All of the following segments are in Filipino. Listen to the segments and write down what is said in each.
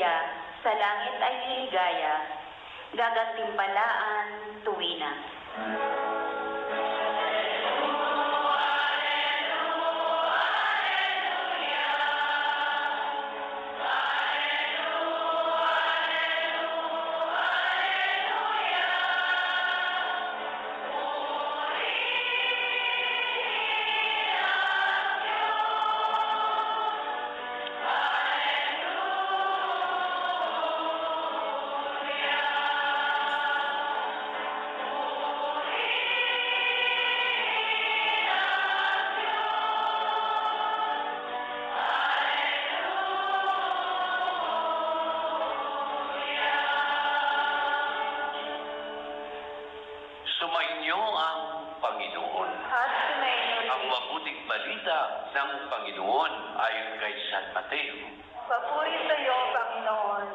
Haleluya, sa langit ay liligaya, gagantimpalaan tuwina. Sumainyo ang Panginoon. At sumainyo Ang mabuting balita ng Panginoon ayon kay San Mateo. papuri sa iyo, Panginoon.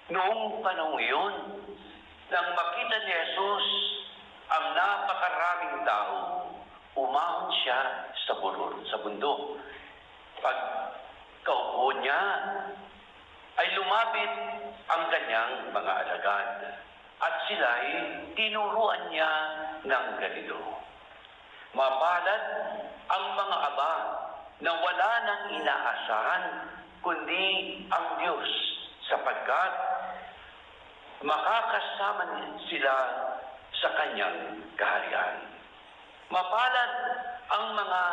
Noong panahon iyon, nang makita ni Jesus ang napakaraming tao, umahon siya sa bundok. Pagkaupo niya, ay lumapit ang kanyang mga alagad. At sila'y tinuruan niya ng ganito. Mapalad ang mga aba na wala nang inaasahan kundi ang Diyos, sapagkat makakasama sila sa kanyang kaharian. Mapalad ang mga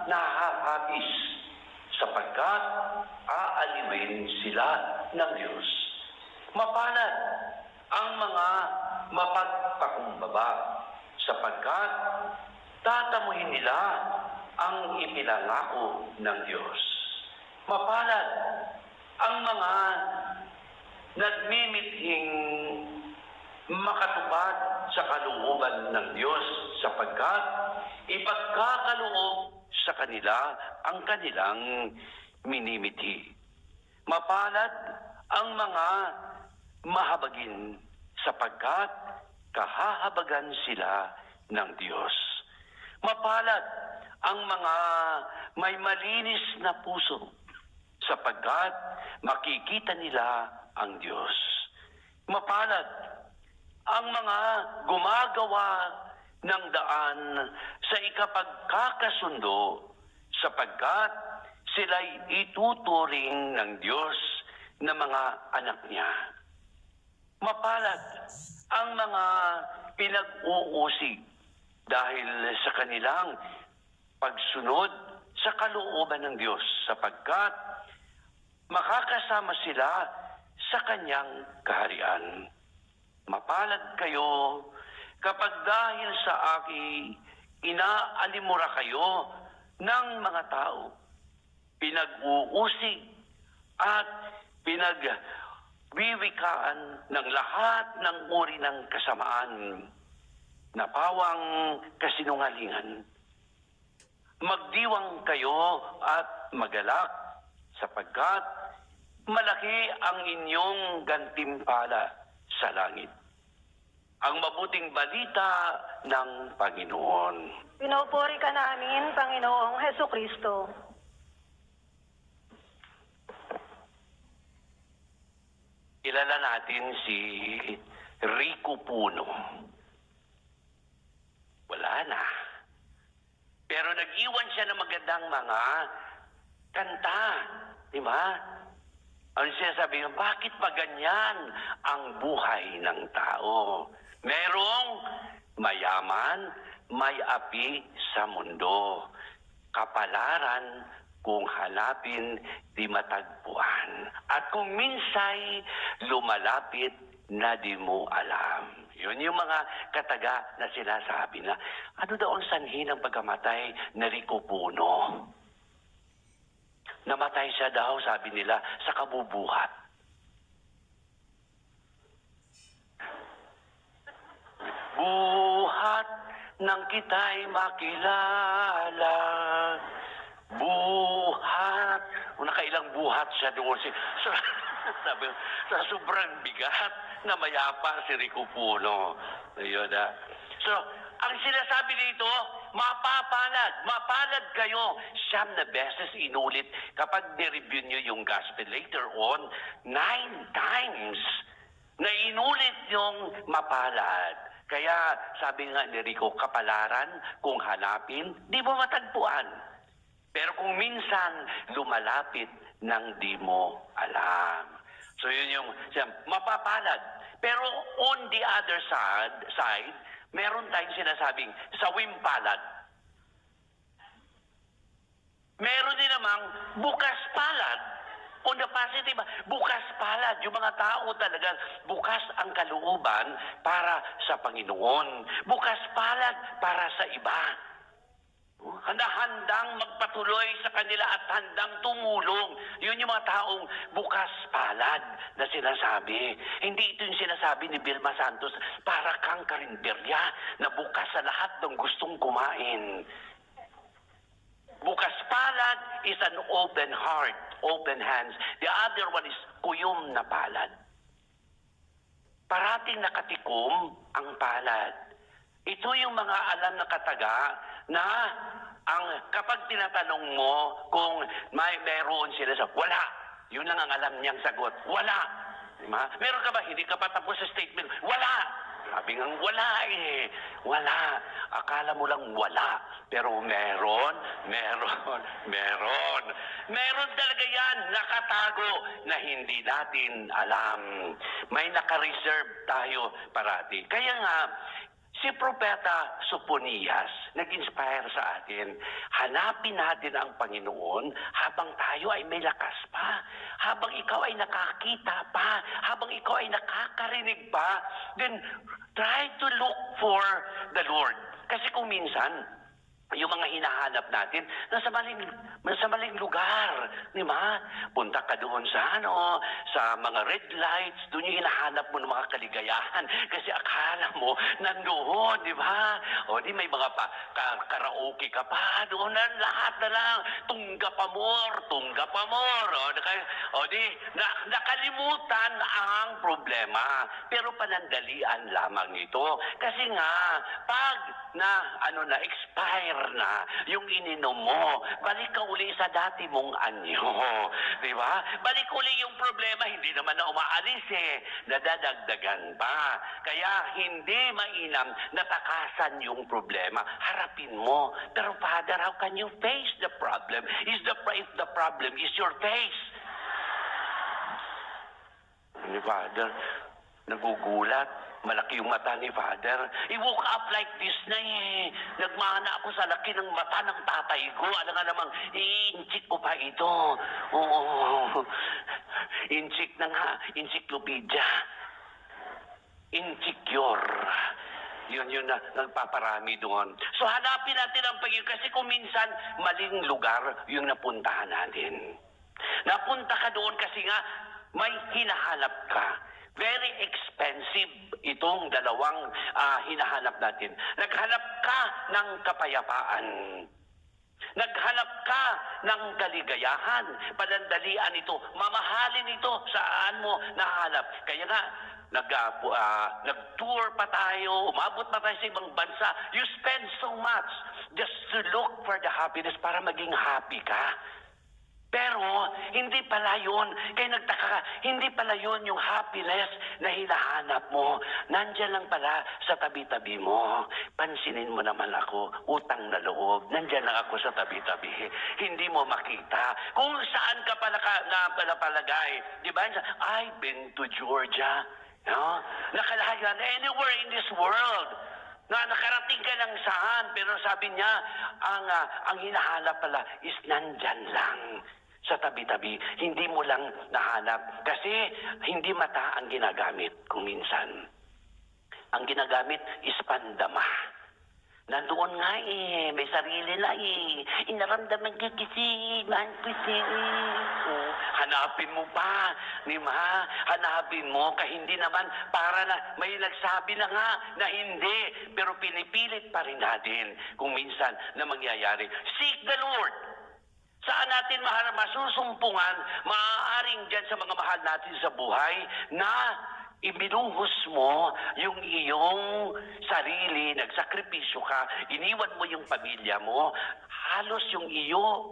nahahapis, sapagkat aaliwin sila ng Diyos. Mapalad ang mga mapagpakumbaba, sapagkat tatamuhin nila ang ipinangako ng Diyos. Mapalad ang mga nagmimithing makatupad sa kalooban ng Diyos, sapagkat ipagkakaloob sa kanila ang kanilang minimithi. Mapalad ang mga mahabagin, sapagkat kahahabagan sila ng Diyos. Mapalad ang mga may malinis na puso, sapagkat makikita nila ang Diyos. Mapalad ang mga gumagawa ng daan sa ikapagkakasundo, sapagkat sila'y ituturing ng Diyos na mga anak niya. Mapalad ang mga pinag-uusig dahil sa kanilang pagsunod sa kalooban ng Diyos, sapagkat makakasama sila sa kanyang kaharian. Mapalad kayo kapag dahil sa akin inaalimura kayo ng mga tao, pinag-uusig at pinagwiwikaan ng lahat ng uri ng kasamaan na pawang kasinungalingan. Magdiwang kayo at magalak, sapagkat malaki ang inyong gantimpala sa langit. Ang mabuting balita ng Panginoon. Pinupuri ka namin, Panginoong Hesukristo. Kilala natin si Rico Puno. Wala na. Pero nag-iwan siya ng magandang mga kanta. Di ba? Ano siya sabi, bakit ba ganyan ang buhay ng tao? Merong mayaman, may api sa mundo. Kapalaran kung hanapin, di matagpuan. At kung minsay lumalapit na di mo alam. Yun yung mga kataga na sinasabi na, ano daw ang sanhi ng pagkamatay na Rico Puno? Namatay siya daw, sabi nila, sa kabubuhat. Buhat nang kita'y makilala. Buhat. Nakailang buhat siya doon. Sabi, sa sobrang bigat na mayapa si Rico Puno. Ayun na. So, Ang sinasabi dito, mapapalad. Mapalad kayo. Siyam na beses inulit kapag nireview nyo yung gospel later on, 9 times na inulit yung mapalad. Kaya sabi nga ni Rico, kapalaran kung hanapin, di mo matagpuan. Pero kung minsan lumalapit nang di mo alam. So yun yung mapapalad. Pero on the other side, meron tayong sinasabing sawimpalad. Meron din namang bukas palad. On the positive, bukas palad. Yung mga tao talaga, bukas ang kalooban para sa Panginoon. Bukas palad para sa iba. Handang magpatuloy sa kanila at handang tumulong. Yun yung mga taong bukas palad na sinasabi. Hindi ito yung sinasabi ni Vilma Santos, para kang karinderya na bukas sa lahat ng gustong kumain. Bukas palad is an open heart, open hands. The other one is kuyom na palad. Parating nakatikom ang palad. Ito yung mga alam na kataga na ang kapag tinatanong mo kung meron sila sa wala. Yun lang ang alam niyang sagot. Wala. Diba? Meron ka ba? Hindi ka pa tapos sa statement. Wala. Sabi nga, wala eh. Wala. Akala mo lang wala. Pero meron. Meron talaga yan, nakatago, na hindi natin alam. May naka-reserve tayo parati. Kaya nga, si Propeta Soponias, nag-inspire sa atin, hanapin natin ang Panginoon habang tayo ay may lakas pa, habang ikaw ay nakakita pa, habang ikaw ay nakakarinig pa, then try to look for the Lord. Kasi kung minsan, yung mga hinahanap natin, nasa maling lugar, di ba? Punta ka doon sa sa mga red lights, doon yung hinahanap mo ng mga kaligayahan. Kasi akala mo, nandoon, di ba? O di may mga karaoke ka pa, doon na lahat na lang. Tungga pa more. O di, nakalimutan ang problema. Pero panandalian lamang ito. Kasi nga, pag expire na yung ininom mo, balik ka uli sa dati mong anyo. Di ba? Balik uli yung problema, hindi naman na umaalis eh. Nadadagdagan pa. Kaya hindi mainam na takasan yung problema. Harapin mo. Pero Father, how can you face the problem? If the problem is your face? Ni Father, nagugulat. Malaki yung mata ni Father. I woke up like this na eh. Nagmana ako sa laki ng mata ng tatay ko. Alam nga namang, i-inchik ko pa ito. Oo. Inchik na nga. Encyclopedia. Insecure. Yun na nagpaparami doon. So hanapin natin ang Panginoon. Kasi kung minsan, maling lugar yung napuntahan natin. Napunta ka doon kasi nga, may hinahanap ka. Very expensive itong dalawang hinahanap natin. Naghanap ka ng kapayapaan. Naghanap ka ng kaligayahan. Panandalian ito. Mamahalin ito. Saan mo nahanap? Kaya nga, nag-tour pa tayo, umabot pa tayo sa ibang bansa. You spend so much just to look for the happiness para maging happy ka. Pero, hindi pala yun. Kaya nagtaka ka, hindi pala yun yung happiness na hinahanap mo. Nandyan lang pala sa tabi-tabi mo. Pansinin mo naman ako, utang na loob. Nandyan lang ako sa tabi-tabi. Hindi mo makita. Kung saan ka pala palagay. Di ba? I've been to Georgia. No? Nakalahag na anywhere in this world. Nakarating ka lang saan. Pero sabi niya, ang hinahanap pala is nandyan lang. Sa tabi-tabi, hindi mo lang nahanap. Kasi hindi mata ang ginagamit kung minsan. Ang ginagamit is pandama. Nandoon nga eh, may sarili na eh. Inaramdaman ka kasi, man kasi hanapin mo pa, di ba? Hanapin mo, hindi naman para na, may nagsabi na nga na hindi, pero pinipilit pa rin natin kung minsan na mangyayari. Seek the Lord. Saan natin masusumpungan, maaaring dyan sa mga mahal natin sa buhay na ibinuhos mo yung iyong sarili, nagsakripisyo ka, iniwan mo yung pamilya mo, halos yung iyo,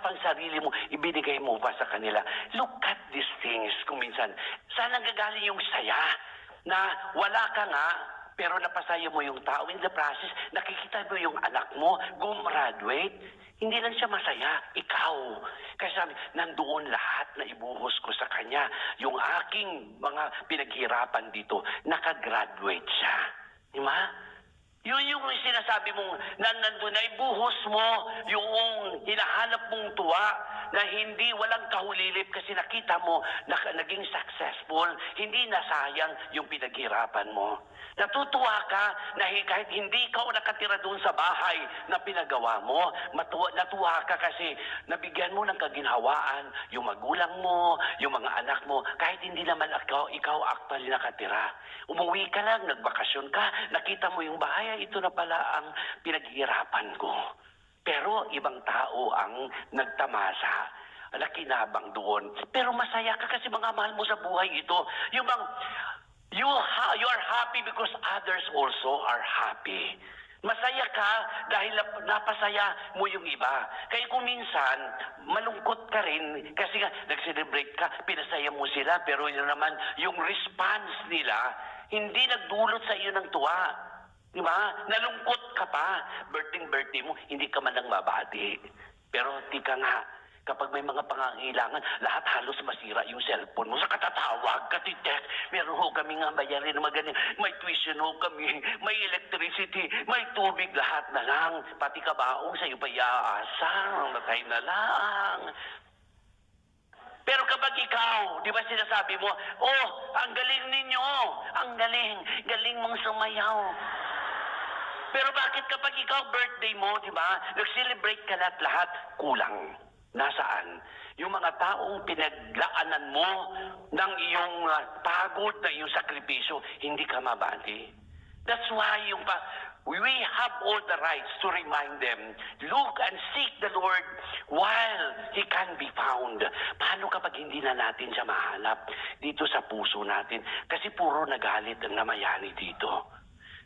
pang sarili mo, ibinigay mo pa sa kanila. Look at these things kung minsan. Saan nanggagaling yung saya na wala ka nga, pero napasaya mo yung tao. In the process, nakikita mo yung anak mo, gumraduate, hindi lang siya masaya, ikaw. Kasi sabi, nandoon lahat na ibuhos ko sa kanya. Yung aking mga pinaghirapan dito, nakagraduate siya. Di ba? Yun yung sinasabi mong nandun na ibuhos mo yung hinahanap mong tuwa na hindi walang kahulilip kasi nakita mo na naging successful, hindi nasayang yung pinaghirapan mo. Natutuwa ka na kahit hindi ka nakatira doon sa bahay na pinagawa mo, natuwa ka kasi nabigyan mo ng kaginhawaan yung magulang mo, yung mga anak mo, kahit hindi naman ikaw actually nakatira. Umuwi ka lang, nagbakasyon ka, nakita mo yung bahay, ito na pala ang pinaghihirapan ko. Pero ibang tao ang nagtamasa, nakinabang doon. Pero masaya ka kasi mga mahal mo sa buhay ito. Yung bang, you are happy because others also are happy. Masaya ka dahil napasaya mo yung iba. Kaya kung minsan, malungkot ka rin kasi nga, nag-celebrate ka, pinasaya mo sila, pero yun naman, yung response nila, hindi nagdulot sa iyo ng tuwa. Di ba? Nalungkot ka pa. Birthday mo, hindi ka man lang mabati. Pero tika nga, kapag may mga pangangailangan, lahat halos masira yung cellphone mo. Sa katatawag, katitext, meron ho kami nga bayarin na magaling. May tuition ho kami, may electricity, may tubig, lahat na lang. Pati kabaong sa'yo pa iaasa, matay na lang. Pero kapag ikaw, di ba sinasabi mo, oh, ang galing ninyo, ang galing mong sumayaw. Pero bakit kapag ikaw birthday mo, di ba, nag-celebrate ka lahat, kulang. Nasaan? Yung mga taong pinaglaanan mo ng iyong pagod, na iyong sakripisyo, hindi ka mabati. That's why we have all the rights to remind them, look and seek the Lord while He can be found. Paano kapag hindi na natin siya mahanap dito sa puso natin? Kasi puro nagalit ang namayani dito.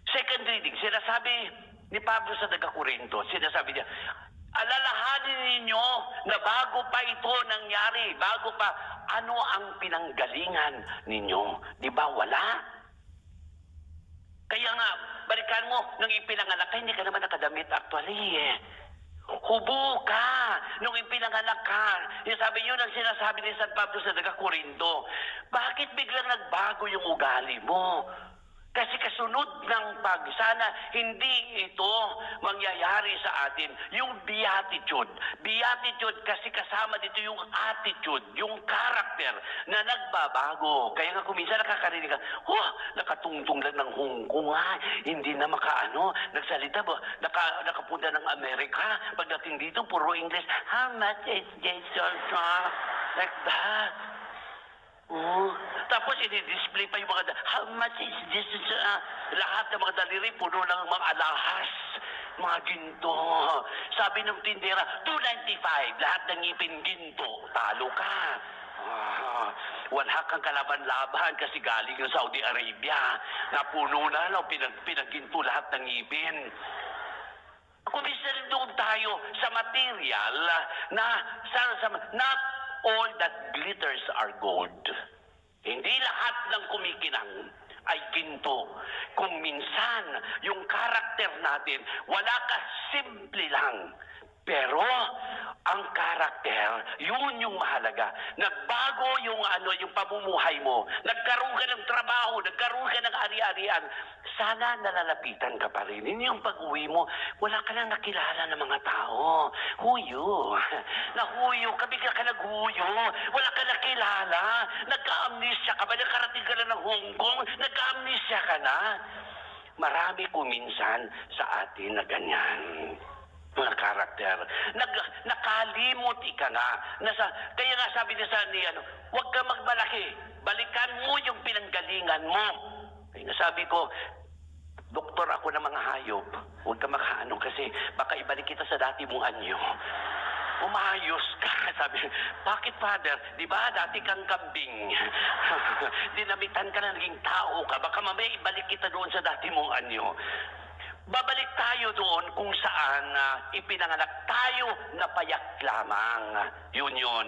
Second reading, sinasabi ni Pablo sa taga-Corinto, sinasabi niya, alalahanin ninyo na bago pa ito nangyari, bago pa, ano ang pinanggalingan ninyo? Di ba wala? Kaya nga, balikan mo, nung ipinanganak ka, hindi ka naman nakadamit actually eh. Hubo ka nung ipinanganak ka. Yung sabi yun ang sinasabi ni San Pablo sa taga-Corinto. Bakit biglang nagbago yung ugali mo? Kasi kasunod ng sana hindi ito mangyayari sa atin. Yung beatitude. Beatitude kasi kasama dito yung attitude, yung character na nagbabago. Kaya nga kuminsan nakakarinig ka, nakatungtong lang ng Hong Kong ha. Hindi na nagsalita ba? Nakapunta ng Amerika. Pagdating dito, puro English. How much is this? Like that. Tapos i-display pa yung mga how much is this? Lahat ng mga daliri puno ng mga alahas, mga ginto. Sabi ng tindera, $2.95, lahat ng ngipin ginto. Talo ka. Wala kang kalaban-laban kasi galing ng Saudi Arabia. Napuno na lang, pinaginto lahat ng ngipin. Kung bisa rin doon tayo sa material not all that glitters are gold. Hindi lahat ng kumikinang ay ginto. Kung minsan, yung karakter natin, wala ka, simple lang. Pero, ang karakter, yun yung mahalaga. Nagbago yung yung pamumuhay mo. Nagkaroon ka ng trabaho, nagkaroon ka ng ari-arian. Sana nalalapitan ka pa rin. Yun yung pag-uwi mo, wala ka nang nakilala ng mga tao. Huyo. Nahuyo ka, bigla ka naghuyo. Wala ka nakilala. Nagka-amnesia ka ba? Nakarating ka na ng Hong Kong? Nagka-amnesia ka na? Marami kuminsan sa atin na ganyan. Mga karakter. Nakalimot ika nga. Kaya nga sabi niya huwag ka magmalaki. Balikan mo yung pinanggalingan mo. Kaya nga sabi ko, doktor ako ng mga hayop. Huwag ka makaano kasi baka ibalik kita sa dati mong anyo. umayos ka. Sabi, bakit Father? Di ba dati kang kambing? Dinamitan ka na, naging tao ka. Baka mamaya ibalik kita doon sa dati mong anyo. Babalik tayo doon kung saan ipinanganak tayo na payak lamang. Yun.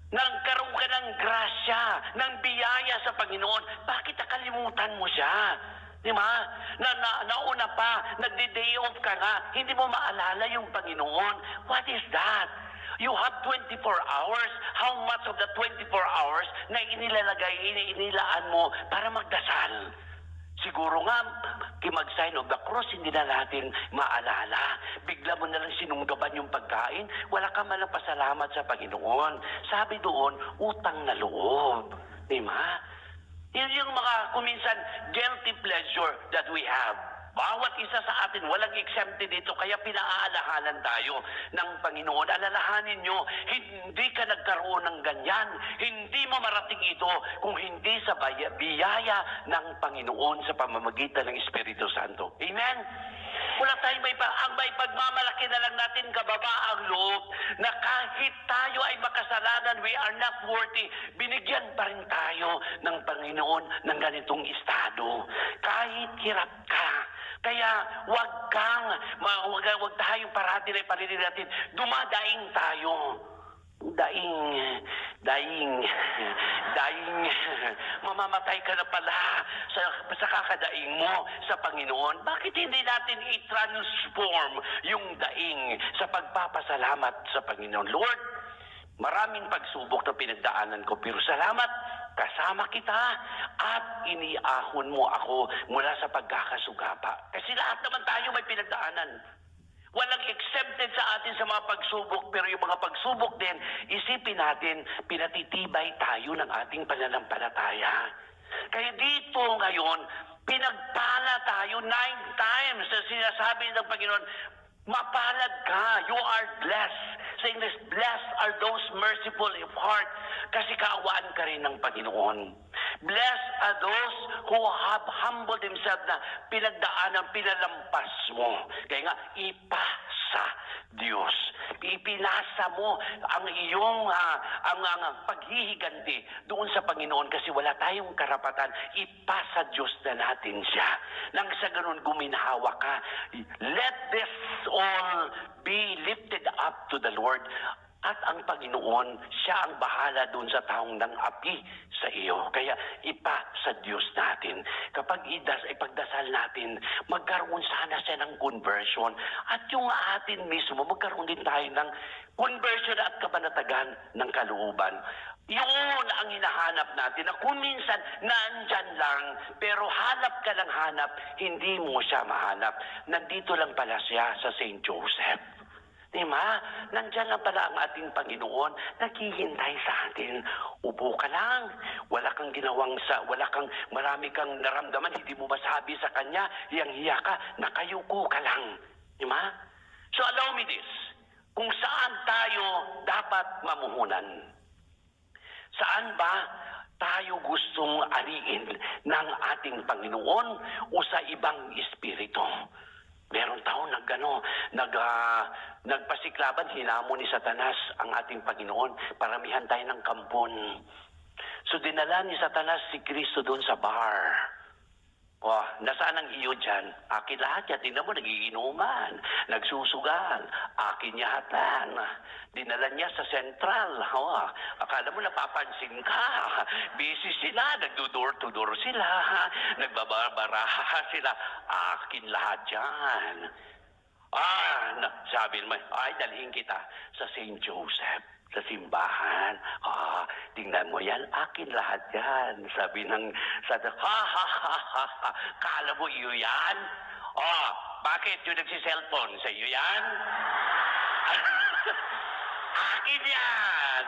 Nagkaroon ka ng grasya, ng biyaya sa Panginoon. Bakit nakalimutan mo siya? Di ba? Nauna pa, nagdi-day off ka nga, hindi mo maalala yung Panginoon. What is that? You have 24 hours. How much of the 24 hours na inilaan mo para magdasal? Siguro nga, mag-sign of the cross, hindi na natin maalala. Bigla mo na lang sinunggaban yung pagkain, wala ka man lang pasalamat sa Panginoon. Sabi doon, utang na loob. Di ba? Yun yung mga, kuminsan, guilty pleasure that we have. Bawat isa sa atin, walang exempted dito, kaya pinaalahanan tayo ng Panginoon. Alalahanin nyo, hindi ka nagkaroon ng ganyan. Hindi mo marating ito kung hindi sa biyaya ng Panginoon sa pamamagitan ng Espiritu Santo. Amen? Wala tayong ang may pagmamalaki na lang natin kababaang loob na kahit tayo ay makasalanan, we are not worthy, binigyan pa rin tayo ng Panginoon ng ganitong estado. Kahit hirap ka, kaya wag tayong parati na iparinin natin, dumadaing tayo. Daing. Mamamatay ka na pala sa kakadaing mo sa Panginoon. Bakit hindi natin i-transform yung daing sa pagpapasalamat sa Panginoon? Lord, maraming pagsubok na pinagdaanan ko, pero salamat, kasama kita at iniahon mo ako mula sa pagkakasugapa. Kasi lahat naman tayo may pinagdaanan. Walang exempted sa atin sa mga pagsubok, pero yung mga pagsubok din, isipin natin, pinatitibay tayo ng ating pananampalataya. Kaya dito ngayon, pinagpala tayo 9 times sa sinasabi ng Panginoon, mapalad ka, you are blessed. Sa English, blessed are those merciful of heart, kasi kaawaan ka rin ng Panginoon. Blessed are those who have humbled themselves, na pinagdaanan, pinalampas mo. Kaya nga, ipasa Diyos. Ipinasa mo ang iyong ang paghihiganti doon sa Panginoon, kasi wala tayong karapatan. Ipasa Diyos na natin siya. Nang sa ganun guminhawa ka, let this all be lifted up to the Lord. At ang Panginoon, siya ang bahala doon sa taong ng api sa iyo. Kaya ipa sa Diyos natin. Kapag ipagdasal natin, magkaroon sana siya ng conversion. At yung atin mismo, magkaroon din tayo ng conversion at kabanatagan ng kalooban. Yun ang hinahanap natin, na kung minsan nandyan lang, pero hanap ka ng hanap, hindi mo siya mahanap. Nandito lang pala siya sa St. Joseph. Diba? Nandyan lang pala ang ating Panginoon, naghihintay sa atin. Upo ka lang, marami kang naramdaman, hindi mo masabi sa Kanya, hiyang-hiya ka, nakayuko ka lang. Diba? So allow me this, kung saan tayo dapat mamuhunan? Saan ba tayo gustong ariin ng ating Panginoon o sa ibang espiritu? Meron tao nagpasiklaban, hinamon ni Satanas ang ating Panginoon. Paramihan tayo ng kampon. So dinala ni Satanas si Kristo doon sa bar. Nasaan ang iyo dyan? Akin lahat yan. Tingnan mo, nagiinuman, nagsusugal. Akin yatan. Dinala niya sa sentral. Akala mo napapansin ka. Busy sila, nagdudor-to-door sila, nagbabaraha sila. Akin lahat yan. Sabi naman, dalhin kita sa St. Joseph, sa simbahan. Tingnan mo yan, akin lahat yan. Sabi ng kala mo iyo yan? Bakit yung nagsiselfone sa iyo yan? Akin yan!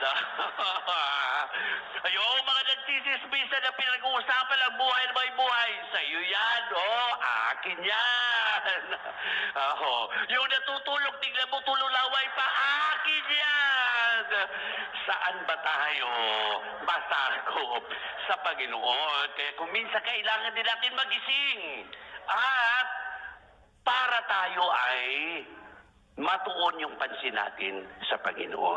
Yung mga nagsisismisa na pinag-uusapan lang buhay na may buhay, sa iyo yan, akin yan! Yung natutulog, tingnan mo tululaway pa, akin yan! Saan ba tayo masakop sa Panginoon? Kaya kung minsan kailangan din natin magising, at para tayo ay matuon yung pansin natin sa Panginoon.